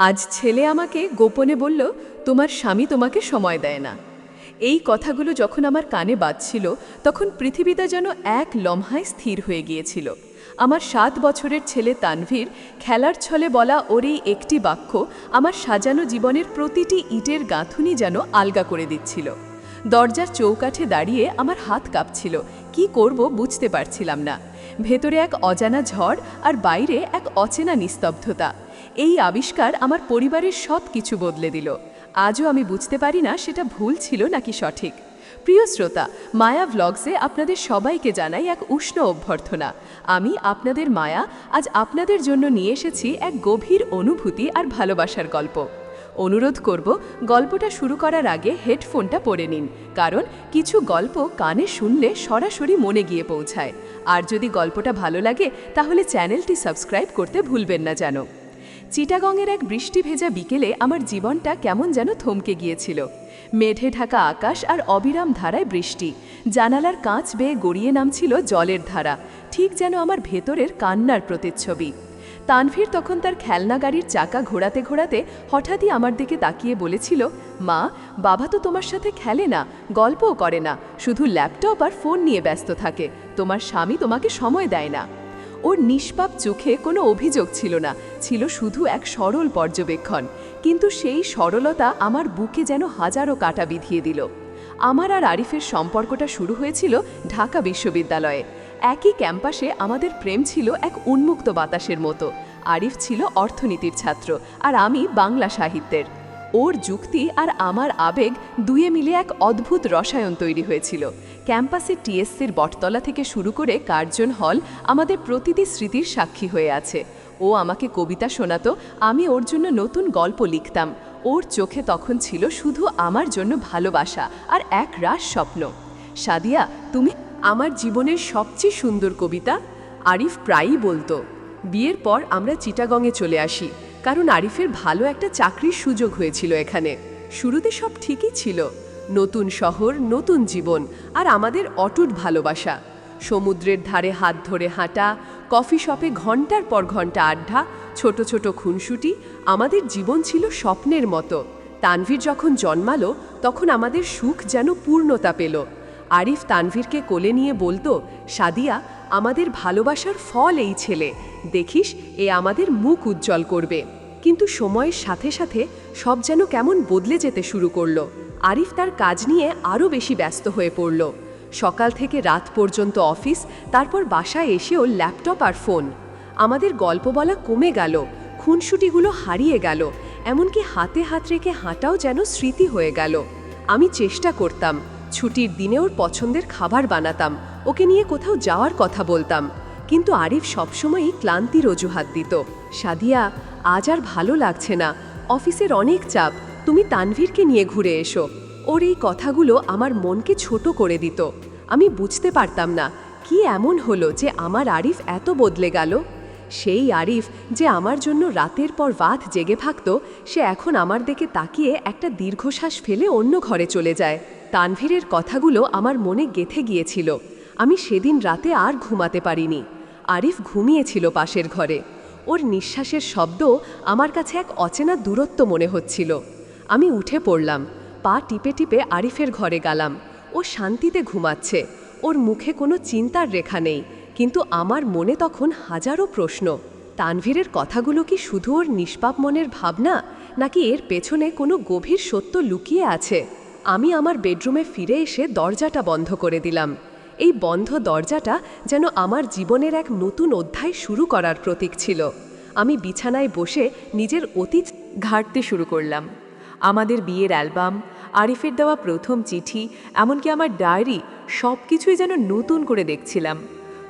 আজ ছেলে আমাকে গোপনে বলল, তোমার স্বামী তোমাকে সময় দেয় না। এই কথাগুলো যখন আমার কানে বাজছিল, তখন পৃথিবীটা যেন এক লম্হায় স্থির হয়ে গিয়েছিল। আমার 7 বছরের ছেলে তানভীর খেলার ছলে বলা ওর এই একটি বাক্য আমার সাজানো জীবনের প্রতিটি ইটের গাঁথুনি যেন আলগা করে দিচ্ছিল। দরজার চৌকাঠে দাঁড়িয়ে আমার হাত কাঁপছিল, কি করব বুঝতে পারছিলাম না। ভেতরে এক অজানা ঝড় আর বাইরে এক অচেনা নিস্তব্ধতা। এই আবিষ্কার আমার পরিবারের সব কিছু বদলে দিল। আজও আমি বুঝতে পারি না সেটা ভুল ছিল নাকি সঠিক। প্রিয় শ্রোতা, মায়া ভ্লগসে আপনাদের সবাইকে জানাই এক উষ্ণ অভ্যর্থনা। আমি আপনাদের মায়া আজ আপনাদের জন্য নিয়ে এসেছি এক গভীর অনুভূতি আর ভালোবাসার গল্প। অনুরোধ করব, গল্পটা শুরু করার আগে হেডফোনটা পরে নিন, কারণ কিছু গল্প কানে শুনলে সরাসরি মনে গিয়ে পৌঁছায়। আর যদি গল্পটা ভালো লাগে তাহলে চ্যানেলটি সাবস্ক্রাইব করতে ভুলবেন না যেন। চিটাগংয়ের এক বৃষ্টি ভেজা বিকেলে আমার জীবনটা কেমন যেন থমকে গিয়েছিল। মেঘে ঢাকা আকাশ আর অবিরাম ধারায় বৃষ্টি, জানালার কাঁচ বেয়ে গড়িয়ে নামছিল জলের ধারা, ঠিক যেন আমার ভেতরের কান্নার প্রতিচ্ছবি। তানভীর তখন তার খেলনা গাড়ির চাকা ঘোরাতে ঘোরাতে হঠাৎই আমার দিকে তাকিয়ে বলেছিল, মা, বাবা তো তোমার সাথে খেলে না, গল্পও করে না, শুধু ল্যাপটপ আর ফোন নিয়ে ব্যস্ত থাকে, তোমার স্বামী তোমাকে সময় দেয় না। ওর নিষ্পাপ চোখে কোনো অভিযোগ ছিল না, ছিল শুধু এক সরল পর্যবেক্ষণ। কিন্তু সেই সরলতা আমার বুকে যেন হাজারো কাঁটা বিধিয়ে দিল। আমার আর আরিফের সম্পর্কটা শুরু হয়েছিল ঢাকা বিশ্ববিদ্যালয়ে। একই ক্যাম্পাসে আমাদের প্রেম ছিল এক উন্মুক্ত বাতাসের মতো। আরিফ ছিল অর্থনীতির ছাত্র আর আমি বাংলা সাহিত্যের। ওর যুক্তি আর আমার আবেগ দুয়ে মিলে এক অদ্ভুত রসায়ন তৈরি হয়েছিল। ক্যাম্পাসের টিএসসির বটতলা থেকে শুরু করে কার্জন হল আমাদের প্রতিটি স্মৃতির সাক্ষী হয়ে আছে। ও আমাকে কবিতা শোনাতো, আমি ওর জন্য নতুন গল্প লিখতাম। ওর চোখে তখন ছিল শুধু আমার জন্য ভালোবাসা আর এক রাস স্বপ্ন। সাদিয়া, তুমি আমার জীবনের সবচেয়ে সুন্দর কবিতা, আরিফ প্রায়ই বলতো। বিয়ের পর আমরা চিটাগংয়ে চলে আসি, কারণ আরিফের ভালো একটা চাকরির সুযোগ হয়েছিল এখানে। শুরুতে সব ঠিকই ছিল, নতুন শহর, নতুন জীবন আর আমাদের অটুট ভালোবাসা। সমুদ্রের ধারে হাত ধরে হাঁটা, কফি শপে ঘন্টার পর ঘন্টা আড্ডা, ছোট ছোট খুনসুটি, আমাদের জীবন ছিল স্বপ্নের মতো। তানভীর যখন জন্মালো তখন আমাদের সুখ যেন পূর্ণতা পেল। আরিফ তানভীরকে কোলে নিয়ে বলতো, সাদিয়া, আমাদের ভালোবাসার ফল এই ছেলে, দেখিস এ আমাদের মুখ উজ্জ্বল করবে। কিন্তু সময়ের সাথে সাথে সব যেন কেমন বদলে যেতে শুরু করলো। আরিফ তার কাজ নিয়ে আরও বেশি ব্যস্ত হয়ে পড়ল। সকাল থেকে রাত পর্যন্ত অফিস, তারপর বাসায় এসেও ল্যাপটপ আর ফোন। আমাদের গল্প বলা কমে গেল, খুনসুটিগুলো হারিয়ে গেল, এমনকি হাতে হাত রেখে হাঁটাও যেন স্মৃতি হয়ে গেল। আমি চেষ্টা করতাম, ছুটির দিনে ওর পছন্দের খাবার বানাতাম, ওকে নিয়ে কোথাও যাওয়ার কথা বলতাম, কিন্তু আরিফ সবসময়ই ক্লান্তির অজুহাত দিত। সাদিয়া, আজ আর ভালো লাগছে না, অফিসের অনেক চাপ, তুমি তানভীরকে নিয়ে ঘুরে এসো। ওর এই কথাগুলো আমার মনকে ছোট করে দিত। আমি বুঝতে পারতাম না কি এমন হলো যে আমার আরিফ এত বদলে গেল। সেই আরিফ যে আমার জন্য রাতের পর রাত জেগে থাকত, সে এখন আমার দিকে তাকিয়ে একটা দীর্ঘশ্বাস ফেলে অন্য ঘরে চলে যায়। তানভীরের কথাগুলো আমার মনে গেঁথে গিয়েছিল। আমি সেদিন রাতে আর ঘুমাতে পারিনি। আরিফ ঘুমিয়েছিল পাশের ঘরে। ওর নিঃশ্বাসের শব্দ আমার কাছে এক অচেনা দূরত্ব মনে হচ্ছিল। আমি উঠে পড়লাম, পা টিপে টিপে আরিফের ঘরে গেলাম। ও শান্তিতে ঘুমাচ্ছে, ওর মুখে কোনো চিন্তার রেখা নেই, কিন্তু আমার মনে তখন হাজারো প্রশ্ন। তানভীরের কথাগুলো কি শুধু ওর নিষ্পাপ মনের ভাবনা, নাকি এর পেছনে কোনো গভীর সত্য লুকিয়ে আছে? আমি আমার বেডরুমে ফিরে এসে দরজাটা বন্ধ করে দিলাম। এই বন্ধ দরজাটা যেন আমার জীবনের এক নতুন অধ্যায় শুরু করার প্রতীক ছিল। আমি বিছানায় বসে নিজের অতীত ঘাঁটতে শুরু করলাম। আমাদের বিয়ের অ্যালবাম, আরিফের দেওয়া প্রথম চিঠি, এমনকি আমার ডায়েরি, সব কিছুই যেন নতুন করে দেখছিলাম।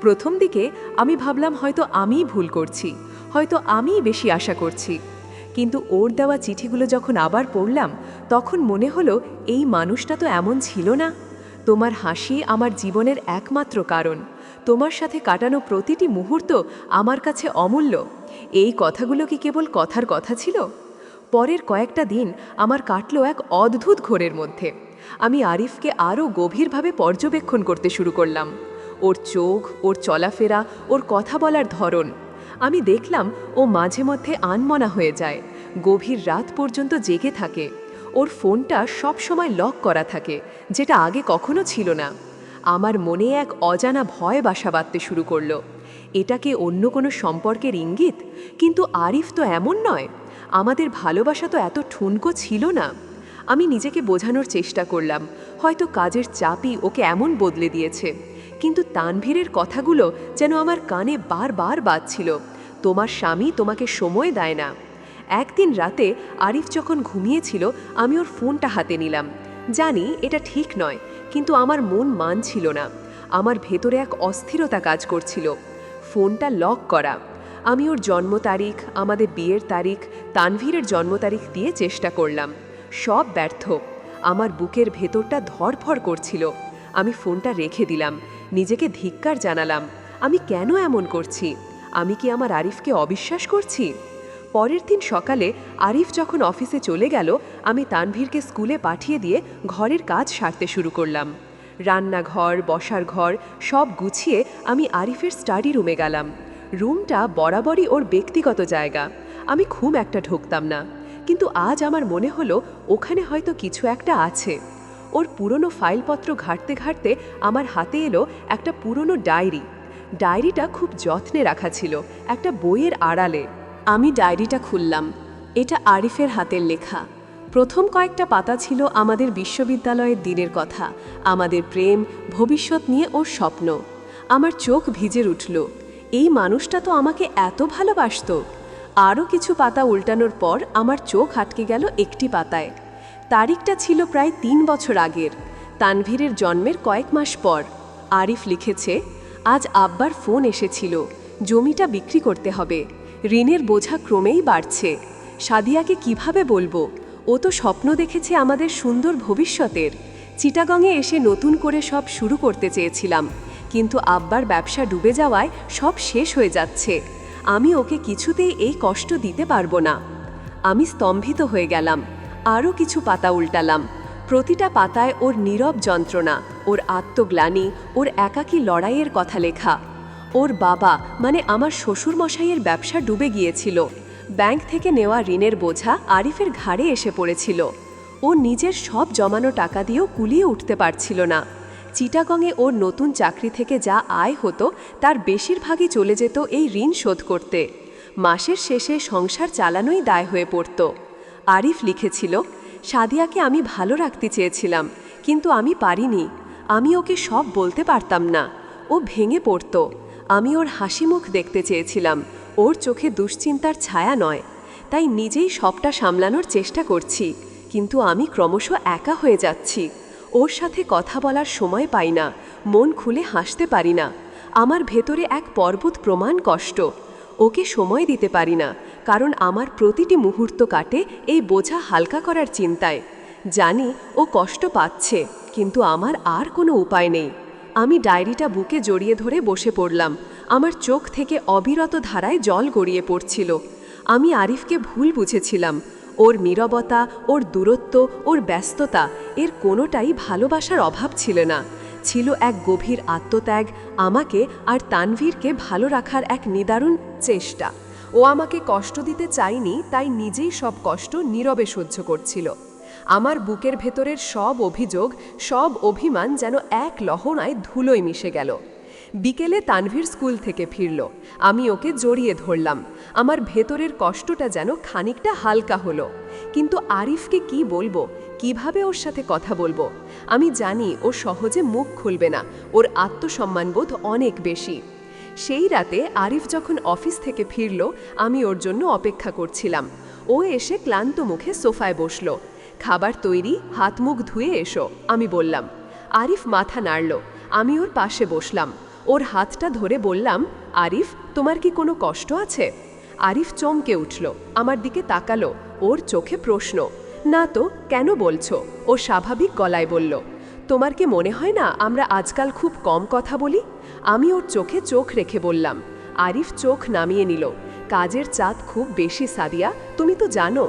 প্রথম দিকে আমি ভাবলাম হয়তো আমিই ভুল করছি, হয়তো আমিই বেশি আশা করছি। কিন্তু ওর দেওয়া চিঠিগুলো যখন আবার পড়লাম, তখন মনে হলো এই মানুষটা তো এমন ছিল না। তোমার হাসি আমার জীবনের একমাত্র কারণ, তোমার সাথে কাটানো প্রতিটি মুহূর্ত আমার কাছে অমূল্য। এই কথাগুলো কি কেবল কথার কথা ছিল? পরের কয়েকটা দিন আমার কাটল এক অদ্ভুত ঘোরের মধ্যে। আমি আরিফকে আরও গভীরভাবে পর্যবেক্ষণ করতে শুরু করলাম। ওর চোখ, ওর চলাফেরা, ওর কথা বলার ধরন। আমি দেখলাম ও মাঝে মধ্যে আনমনা হয়ে যায়, গভীর রাত পর্যন্ত জেগে থাকে। ওর ফোনটা সব সময় লক করা থাকে, যেটা আগে কখনো ছিল না। আমার মনে এক অজানা ভয় বাসা বাঁধতে শুরু করলো। এটা কি অন্য কোনো সম্পর্কের ইঙ্গিত? কিন্তু আরিফ তো এমন নয়। আমাদের ভালোবাসা তো এত ঠুনকো ছিল না। আমি নিজেকে বোঝানোর চেষ্টা করলাম, হয়তো কাজের চাপই ওকে এমন বদলে দিয়েছে। কিন্তু তানভীরের কথাগুলো যেন আমার কানে বারবার বাজছিল। তোমার স্বামী তোমাকে সময় দেয় না। একদিন রাতে আরিফ যখন ঘুমিয়েছিল, আমি ওর ফোনটা হাতে নিলাম। জানি এটা ঠিক নয়, কিন্তু আমার মন মানছিল না। আমার ভেতরে এক অস্থিরতা কাজ করছিল। ফোনটা লক করা। আমি ওর জন্ম তারিখ, আমাদের বিয়ের তারিখ, তানভীরের জন্ম তারিখ দিয়ে চেষ্টা করলাম। সব ব্যর্থ। আমার বুকের ভেতরটা ধড়ফড় করছিল। আমি ফোনটা রেখে দিলাম। নিজেকে ধিক্কার জানালাম। আমি কেন এমন করছি? আমি কি আমার আরিফকে অবিশ্বাস করছি? পরের দিন সকালে আরিফ যখন অফিসে চলে গেল, আমি তানভীরকে স্কুলে পাঠিয়ে দিয়ে ঘরের কাজ সারতে শুরু করলাম। রান্নাঘর, বসার ঘর সব গুছিয়ে আমি আরিফের স্টাডি রুমে গেলাম। রুমটা বরাবরই ওর ব্যক্তিগত জায়গা। আমি খুব একটা ঢুকতাম না, কিন্তু আজ আমার মনে হলো ওখানে হয়তো কিছু একটা আছে। ওর পুরনো ফাইলপত্র ঘাঁটতে ঘাঁটতে আমার হাতে এলো একটা পুরনো ডায়েরি। ডায়েরিটা খুব যত্নে রাখা ছিল, একটা বইয়ের আড়ালে। আমি ডায়েরিটা খুললাম। এটা আরিফের হাতের লেখা। প্রথম কয়েকটা পাতা ছিল আমাদের বিশ্ববিদ্যালয়ের দিনের কথা, আমাদের প্রেম, ভবিষ্যৎ নিয়ে ওর স্বপ্ন। আমার চোখ ভিজে উঠল। এই মানুষটা তো আমাকে এত ভালোবাসত। আরও কিছু পাতা উল্টানোর পর আমার চোখ আটকে গেল একটি পাতায়। তারিখটা ছিল প্রায় 3 বছর আগের, তানভীরের জন্মের কয়েক মাস পর। আরিফ লিখেছে, আজ আব্বার ফোন এসেছিল, জমিটা বিক্রি করতে হবে, ঋণের বোঝা ক্রমেই বাড়ছে। সাদিয়াকে কিভাবে বলবো? ও তো স্বপ্ন দেখেছে আমাদের সুন্দর ভবিষ্যতের। চিটাগংয়ে এসে নতুন করে সব শুরু করতে চেয়েছিলাম, কিন্তু আব্বার ব্যবসা ডুবে যাওয়ায় সব শেষ হয়ে যাচ্ছে। আমি ওকে কিছুতেই এই কষ্ট দিতে পারবো না। আমি স্তম্ভিত হয়ে গেলাম। আরও কিছু পাতা উল্টালাম। প্রতিটা পাতায় ওর নীরব যন্ত্রণা, ওর আত্মগ্লানি, ওর একাকী লড়াইয়ের কথা লেখা। ওর বাবা মানে আমার শ্বশুরমশাইয়ের ব্যবসা ডুবে গিয়েছিল। ব্যাংক থেকে নেওয়া ঋণের বোঝা আরিফের ঘাড়ে এসে পড়েছিল। ও নিজের সব জমানো টাকা দিয়েও কুলিয়ে উঠতে পারছিল না। চিটাগংয়ে ওর নতুন চাকরি থেকে যা আয় হতো তার বেশিরভাগই চলে যেত এই ঋণ শোধ করতে। মাসের শেষে সংসার চালানোই দায় হয়ে পড়ত। আরিফ লিখেছিল, সাদিয়াকে আমি ভালো রাখতে চেয়েছিলাম, কিন্তু আমি পারিনি। আমি ওকে সব বলতে পারতাম না। ও ভেঙে পড়ত। আমি ওর হাসি মুখ দেখতে চেয়েছিলাম, ওর চোখে দুশ্চিন্তার ছায়া নয়। তাই নিজেই সবটা সামলানোর চেষ্টা করছি, কিন্তু আমি ক্রমশ একা হয়ে যাচ্ছি। ওর সাথে কথা বলার সময় পাই না, মন খুলে হাসতে পারি না। আমার ভেতরে এক পর্বত প্রমাণ কষ্ট। ওকে সময় দিতে পারি না, কারণ আমার প্রতিটি মুহূর্ত কাটে এই বোঝা হালকা করার চিন্তায়। জানি ও কষ্ট পাচ্ছে, কিন্তু আমার আর কোনো উপায় নেই। আমি ডায়েরিটা বুকে জড়িয়ে ধরে বসে পড়লাম। আমার চোখ থেকে অবিরত ধারায় জল গড়িয়ে পড়ছিল। আমি আরিফকে ভুল বুঝেছিলাম। ওর নীরবতা, ওর দূরত্ব, ওর ব্যস্ততা, এর কোনোটাই ভালোবাসার অভাব ছিল না। ছিল এক গভীর আত্মত্যাগ, আমাকে আর তানভীরকে ভালো রাখার এক নিদারুণ চেষ্টা। ও আমাকে কষ্ট দিতে চায়নি, তাই নিজেই সব কষ্ট নীরবে সহ্য করছিল। আমার বুকের ভেতরের সব অভিযোগ, সব অভিমান যেন এক লহনায় ধুলোয় মিশে গেল। বিকেলে তানভীর স্কুল থেকে ফিরল। আমি ওকে জড়িয়ে ধরলাম। আমার ভেতরের কষ্টটা যেন খানিকটা হালকা হলো। কিন্তু আরিফকে কি বলবো, কিভাবে ওর সাথে কথা বলবো? আমি জানি ও সহজে মুখ খুলবে না, ওর আত্মসম্মানবোধ অনেক বেশি। সেই রাতে আরিফ যখন অফিস থেকে ফিরল, আমি ওর জন্য অপেক্ষা করছিলাম। ও এসে ক্লান্ত মুখে সোফায় বসল। খাবার তৈরি, হাত মুখ ধুয়ে এসো, আমি বললাম। আরিফ মাথা নাড়ল। আমি ওর পাশে বসলাম। ওর হাতটা ধরে বললাম, আরিফ, তোমার কি কোনো কষ্ট আছে? আরিফ চমকে উঠল, আমার দিকে তাকালো। ওর চোখে প্রশ্ন। না তো, কেন বলছো? ও স্বাভাবিক গলায় বলল, তোমার কি মনে হয় না আমরা আজকাল খুব কম কথা বলি? আমি ওর চোখে চোখ রেখে বললাম। আরিফ চোখ নামিয়ে নিল। কাজের চাপ খুব বেশি সাদিয়া, তুমি তো জানো।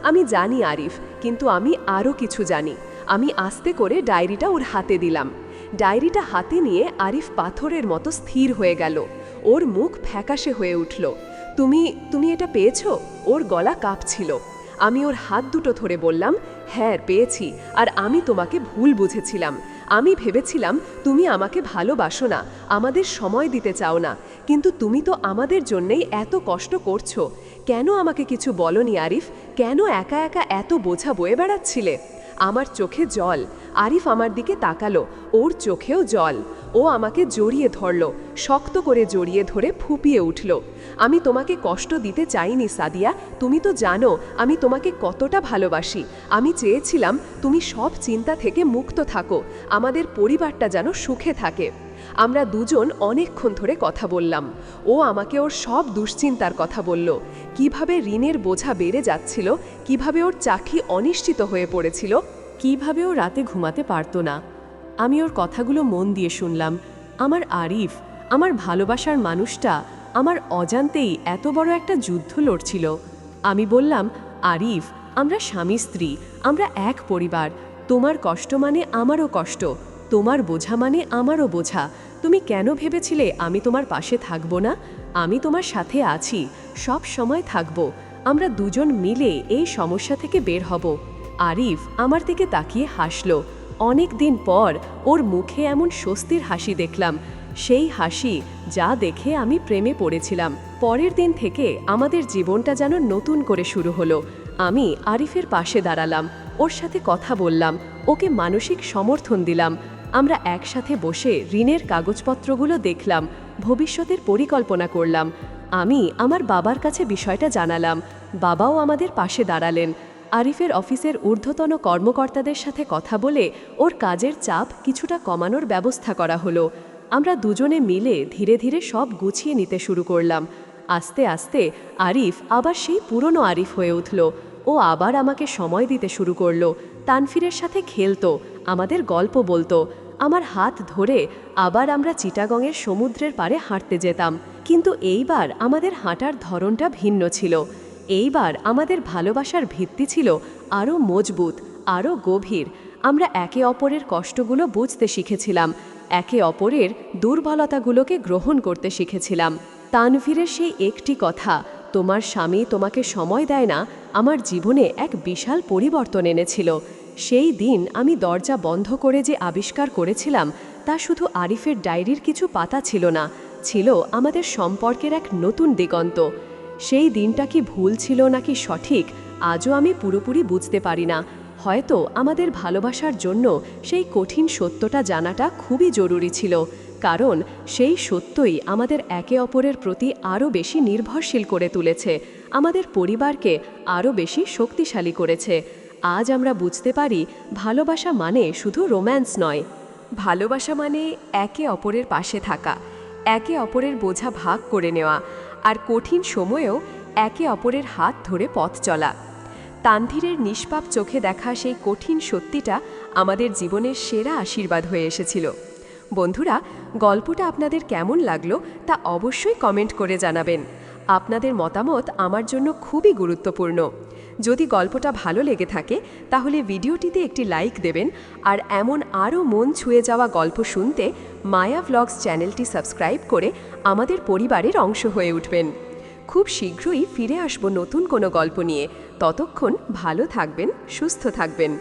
আমি জানি আরিফ, কিন্তু আমি আরও কিছু জানি। আমি আস্তে করে ডায়েরিটা ওর হাতে দিলাম। ডায়েরিটা হাতে নিয়ে আরিফ পাথরের মতো স্থির হয়ে গেল। ওর মুখ ফ্যাকাশে হয়ে উঠল। তুমি এটা পেয়েছো? ওর গলা কাঁপছিল। আমি ওর হাত দুটো ধরে বললাম, হ্যাঁ পেয়েছি, আর আমি তোমাকে ভুল বুঝেছিলাম। আমি ভেবেছিলাম তুমি আমাকে ভালোবাসো না, আমাদের সময় দিতে চাও না, কিন্তু তুমি তো আমাদের জন্যেই এত কষ্ট করছো। কেন আমাকে কিছু বলনি আরিফ? কেন একা একা এত বোঝা বয়ে বেড়াচ্ছিলে? আমার চোখে জল। আরিফ আমার দিকে তাকালো, ওর চোখেও জল। ও আমাকে জড়িয়ে ধরল, শক্ত করে জড়িয়ে ধরে ফুঁপিয়ে উঠল। আমি তোমাকে কষ্ট দিতে চাইনি সাদিয়া, তুমি তো জানো আমি তোমাকে কতটা ভালোবাসি। আমি চেয়েছিলাম তুমি সব চিন্তা থেকে মুক্ত থাকো, আমাদের পরিবারটা যেন সুখে থাকে। আমরা দুজন অনেকক্ষণ ধরে কথা বললাম। ও আমাকে ওর সব দুশ্চিন্তার কথা বলল, কিভাবে ঋণের বোঝা বেড়ে যাচ্ছিল, কিভাবে ওর চাকরি অনিশ্চিত হয়ে পড়েছিল, কিভাবে ও রাতে ঘুমাতে পারতো না। আমি ওর কথাগুলো মন দিয়ে শুনলাম। আমার আরিফ, আমার ভালোবাসার মানুষটা আমার অজান্তেই এত বড় একটা যুদ্ধ লড়ছিল। আমি বললাম, আরিফ, আমরা স্বামী স্ত্রী, আমরা এক পরিবার। তোমার কষ্ট মানে আমারও কষ্ট, তোমার বোঝা মানে আমারও বোঝা। তুমি কেন ভেবেছিলে আমি তোমার পাশে থাকবো না? আমি তোমার সাথে আছি, সব সময় থাকবো। আমরা দুজন মিলে এই সমস্যা থেকে বের হব। আরিফ আমার দিকে তাকিয়ে হাসল। অনেক দিন পর ওর মুখে এমন স্বস্তির হাসি দেখলাম, সেই হাসি যা দেখে আমি প্রেমে পড়েছিলাম। পরের দিন থেকে আমাদের জীবনটা যেন নতুন করে শুরু হলো। আমি আরিফের পাশে দাঁড়ালাম, ওর সাথে কথা বললাম, ওকে মানসিক সমর্থন দিলাম। আমরা একসাথে বসে ঋণের কাগজপত্রগুলো দেখলাম, ভবিষ্যতের পরিকল্পনা করলাম। আমি আমার বাবার কাছে বিষয়টা জানালাম, বাবাও আমাদের পাশে দাঁড়ালেন। আরিফের অফিসের ঊর্ধ্বতন কর্মকর্তাদের সাথে কথা বলে ওর কাজের চাপ কিছুটা কমানোর ব্যবস্থা করা হলো। আমরা দুজনে মিলে ধীরে ধীরে সব গুছিয়ে নিতে শুরু করলাম। আস্তে আস্তে আরিফ আবার সেই পুরনো আরিফ হয়ে উঠল। ও আবার আমাকে সময় দিতে শুরু করলো, তানফিরের সাথে খেলতো, আমাদের গল্প বলতো। আমার হাত ধরে আবার আমরা চিটাগংয়ের সমুদ্রের পাড়ে হাঁটতে যেতাম। কিন্তু এইবার আমাদের হাঁটার ধরনটা ভিন্ন ছিল। এইবার আমাদের ভালোবাসার ভিত্তি ছিল আরও মজবুত, আরও গভীর। আমরা একে অপরের কষ্টগুলো বুঝতে শিখেছিলাম, একে অপরের দুর্বলতাগুলোকে গ্রহণ করতে শিখেছিলাম। তানভীরের সেই একটি কথা, তোমার স্বামী তোমাকে সময় দেয় না, আমার জীবনে এক বিশাল পরিবর্তন এনেছিল। সেই দিন আমি দরজা বন্ধ করে যে আবিষ্কার করেছিলাম, তা শুধু আরিফের ডায়েরির কিছু পাতা ছিল না, ছিল আমাদের সম্পর্কের এক নতুন দিগন্ত। সেই দিনটা কি ভুল ছিল নাকি সঠিক, আজও আমি পুরোপুরি বুঝতে পারি না। হয়তো আমাদের ভালোবাসার জন্য সেই কঠিন সত্যটা জানাটা খুবই জরুরি ছিল, কারণ সেই সত্যই আমাদের একে অপরের প্রতি আরও বেশি নির্ভরশীল করে তুলেছে, আমাদের পরিবারকে আরও বেশি শক্তিশালী করেছে। আজ আমরা বুঝতে পারি, ভালোবাসা মানে শুধু রোম্যান্স নয়, ভালোবাসা মানে একে অপরের পাশে থাকা, একে অপরের বোঝা ভাগ করে নেওয়া, আর কঠিন সময়েও একে অপরের হাত ধরে পথ চলা। তানভীরের নিষ্পাপ চোখে দেখা সেই কঠিন সত্যিটা আমাদের জীবনের সেরা আশীর্বাদ হয়ে এসেছিল। বন্ধুরা, গল্পটা আপনাদের কেমন লাগলো তা অবশ্যই কমেন্ট করে জানাবেন। আপনাদের মতামত আমার জন্য খুবই গুরুত্বপূর্ণ। যদি গল্পটা ভালো লেগে থাকে তাহলে ভিডিওটিতে একটি লাইক দেবেন, আর এমন আরও মন ছুঁয়ে যাওয়া গল্প শুনতে মায়া ভ্লগস চ্যানেলটি সাবস্ক্রাইব করে আমাদের পরিবারের অংশ হয়ে উঠবেন। খুব শীঘ্রই ফিরে আসব নতুন কোনো গল্প নিয়ে। ততক্ষণ ভালো থাকবেন, সুস্থ থাকবেন।